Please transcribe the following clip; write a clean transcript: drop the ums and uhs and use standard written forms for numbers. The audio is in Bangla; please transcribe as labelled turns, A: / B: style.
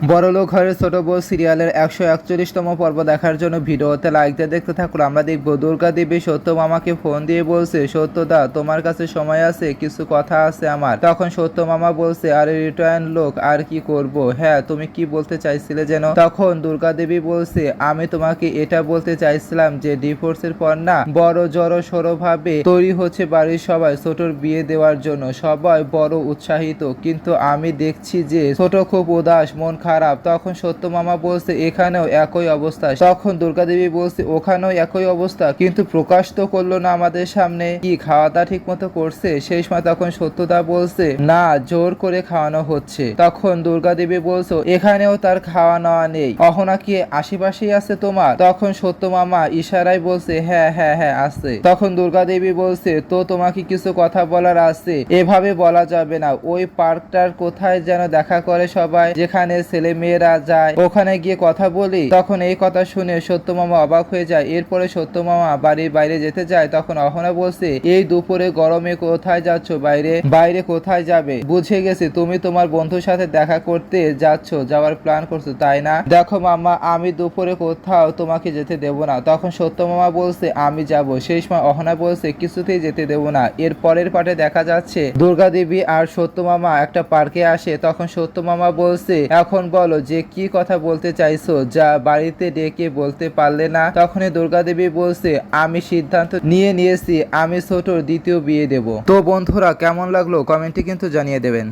A: বড়লোক ঘরের ছোট বউ সিরিয়ালের 141তম পর্ব দেখার জন্য ভিডিওতে লাইক দিয়ে দেখতে থাকুন। আমরা দেখব দুর্গা দেবী সত্য মামাকে ফোন দিয়ে বলছে, সত্যদা তোমার কাছে সময় আছে, কিছু কথা আছে আমার। তখন সত্য মামা বলছে, আরে রিটার্ন লোক আর কি করব, হ্যাঁ তুমি কি বলতে চাইছিলে যেন? তখন দুর্গা দেবী বলছে, আমি তোমাকে এটা বলতে চাইছিলাম যে ডিভোর্সের পর না বড় জড়ো সড়ো ভাবে তৈরি হচ্ছে বাড়ির সবাই ছোটর বিয়ে দেওয়ার জন্য, সবাই বড় উৎসাহিত, কিন্তু আমি দেখছি যে ছোট খুব উদাস, মন খারাপ। তখন সত্য মামা বলছে, এখানেও একই অবস্থা। তখন দুর্গা দেবী বলছে, ওখানেও একই অবস্থা, কিন্তু প্রকাশ তো করলো না আমাদের সামনে। কি খাওয়া দাওয়া ঠিক মতো করছে? সেই সময় তখন সত্যদা বলছে, না জোর করে খাওয়ানো হচ্ছে। তখন দুর্গা দেবী বলছো, এখানেও তার খাওয়া নেওয়া নেই, অহনা কি আশেপাশেই আছে তোমার? তখন সত্য মামা ইশারায় বলছে, হ্যাঁ হ্যাঁ হ্যাঁ আছে। তখন দুর্গা দেবী বলছে, তো তোমাকে কিছু কথা বলার আছে। এভাবে বলা যাবে না, ওই পার্কটার কোথায় যেন দেখা করে সবাই, যেখানে ছেলে মেয়েরা যায়, ওখানে গিয়ে কথা বলি। তখন এই কথা শুনে সত্য মামা অবাক হয়ে যায়। এরপরে সত্য মামা বাড়ির বাইরে যেতে যায়। তখন অহনা বলছে, এই দুপুরে গরমে কোথায় যাচ্ছ? বাইরে বাইরে কোথায় যাবে? বুঝে গেছি তুমি তোমার বন্ধুর সাথে দেখা করতে যাচ্ছ, যাওয়ার প্ল্যান করছো তাই না? দেখো মামা, আমি দুপুরে কোথাও তোমাকে যেতে দেব না। তখন সত্য মামা বলছে, আমি যাব। সেই সময় অহনা বলছে, কিছুতেই যেতে দেব না। এর পরের পাটে দেখা যাচ্ছে দুর্গা দেবী আর সত্য মামা একটা পার্কে আসে। তখন সত্য মামা বলছে, এখন বলো যে কি কথা বলতে চাইছো, যা বাড়িতে ডেকে বলতে পারলে না? তখনই দুর্গা দেবী বলছে, আমি সিদ্ধান্ত নিয়ে নিয়েছি, আমি ছোটর দ্বিতীয় বিয়ে দেব। তো বন্ধুরা, কেমন লাগলো কমেন্টে কিন্তু জানিয়ে দেবেন।